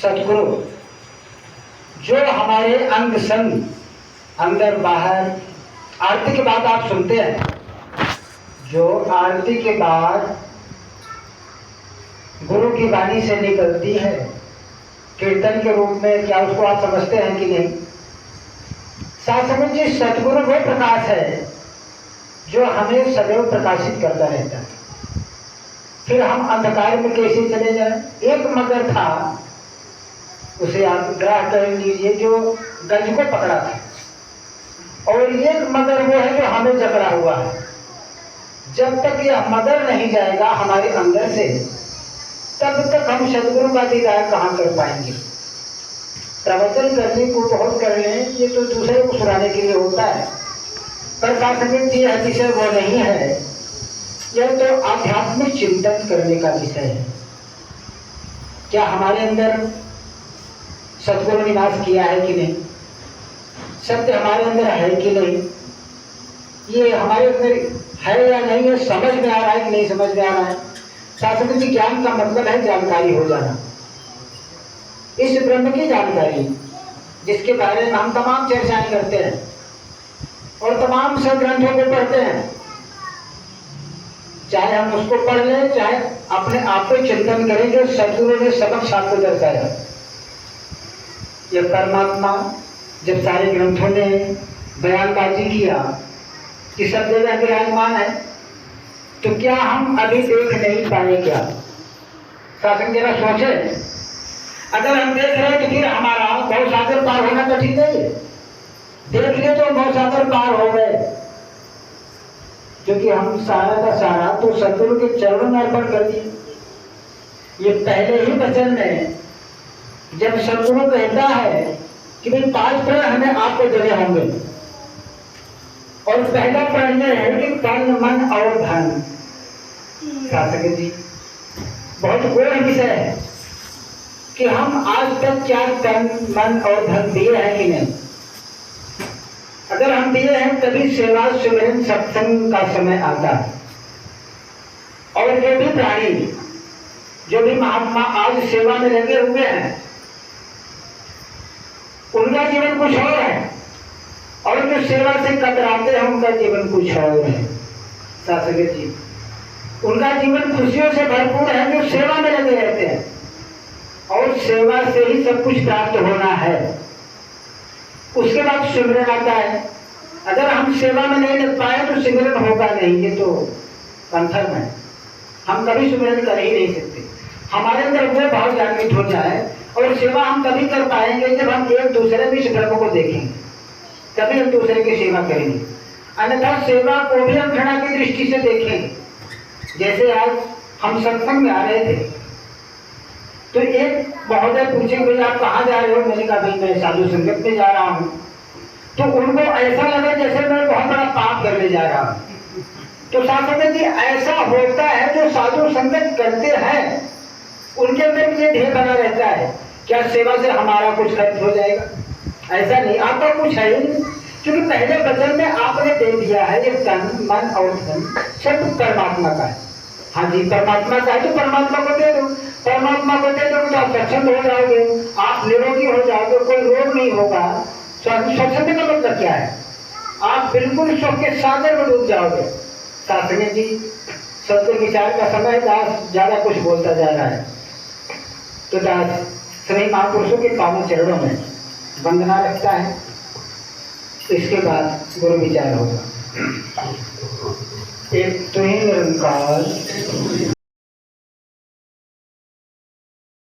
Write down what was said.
सदगुरु जो हमारे अंग संग अंदर बाहर आरती के बाद आप सुनते हैं, जो आरती के बाद गुरु की वाणी से निकलती है कीर्तन के रूप में, क्या उसको आप समझते हैं कि नहीं? साथ जी सदगुरु वो प्रकाश है जो हमें सदैव प्रकाशित करता रहता है। फिर हम अंधकार में कैसे चले जाएं? एक मगर था, उसे आप ग्राह कर लीजिए, जो गज को पकड़ा था, और एक मगर वो है जो हमें जकड़ा हुआ है। जब तक यह मगर नहीं जाएगा हमारे अंदर से, तब तक हम सदगुरु का दीदार कहाँ कर पाएंगे? प्रवचन करने को बहुत कर रहे हैं, ये तो दूसरे को सुनाने के लिए होता है, पर प्राथमिक यह विषय वो नहीं है। यह तो आध्यात्मिक चिंतन करने का विषय है। क्या हमारे अंदर सदगुरु निवास किया है कि नहीं? सत्य हमारे अंदर है कि नहीं? ये हमारे अंदर है या नहीं है, समझ में आ रहा है कि नहीं समझ में आ रहा है? शास्त्र की ज्ञान का मतलब है जानकारी हो जाना। इस ब्रह्म की जानकारी जिसके बारे में हम तमाम चर्चाएं करते हैं और तमाम सब ग्रंथों को पढ़ते हैं, चाहे हम उसको पढ़ लें चाहे अपने आप को चिंतन करें, जो सदगुरु ने सबक साथ को दर्शाया। यह परमात्मा जब सारे ग्रंथों ने बयानबाजी किया कि सब जगह विराजमान है, तो क्या हम अभी देख नहीं पाए? क्या शासन जरा सोचे, अगर हम देख रहे हैं तो फिर हमारा भव सागर पार होना कठिन नहीं है। देख लिए तो भव सागर पार हो गए, क्योंकि हम सारा का सारा तो सदगुरु के चरणों में अर्पण कर दिए। ये पहले ही वचन में जब सदगुरु कहता है कि भाई 5 प्रण हमें आपको देने होंगे, और पहला प्रण है कि तन मन और धन। शासक जी बहुत गौर विषय है कि हम आज तक क्या तन मन और धन दिए हैं कि नहीं? अगर हम दिए हैं तभी सेवा सुमिरन सत्संग का समय आता है। और जो भी प्राणी, जो भी महात्मा आज सेवा में लगे हुए हैं, उनका जीवन कुछ और है, और जो सेवा से कतराते हैं उनका जीवन कुछ और है। शासक जी उनका जीवन खुशियों से भरपूर है जो सेवा में लगे रहते हैं, और सेवा से ही सब कुछ प्राप्त होना है। उसके बाद सिमरन आता है। अगर हम सेवा में नहीं लग पाए तो सिमरन होगा नहीं, ये तो कंफर्म है। हम कभी सिमरन कर ही नहीं सकते। हमारे अंदर वो भाव जागृत हो जाए, और सेवा हम तभी कर पाएंगे जब हम एक दूसरे में इस धर्म को देखेंगे, तभी हम दूसरे की सेवा करेंगे। अन्यथा सेवा को भी हम घृणा की दृष्टि से देखेंगे। जैसे आज हम सत्संग में आ रहे थे, तो एक महोदय पूछे भाई आप कहाँ जा रहे हो? मैंने कहा भाई मैं साधु संगत में जा रहा हूँ। तो उनको ऐसा लगा जैसे मैं बहुत बड़ा पाप करने जा रहा हूँ। तो शास्त्र जी ऐसा होता है, जो साधु संगत करते हैं उनके अंदर ये ध्येय बना रहता है, क्या सेवा से हमारा कुछ खर्च हो जाएगा? ऐसा नहीं, आपका कुछ है ही नहीं, क्योंकि पहले वचन में आपने दे दिया है ये तन मन और धन सब परमात्मा का है। हाँ जी, परमात्मा का है तो परमात्मा को दे दो। परमात्मा को दे दो तो आप स्वच्छंद हो जाओगे, आप निरोगी हो जाओगे, कोई रोग नहीं होगा। स्वच्छंद का मतलब क्या है? आप बिल्कुल सुख के सागर में डूब जाओगे। शास्त्री जी सत्य विचार का समय, दास ज्यादा कुछ बोलता जा रहा है, तो दास सभी महापुरुषों के पावन चरणों में वंदना रखता है। इसके बाद गुरु विचार होगा। एक तो ही निरंकार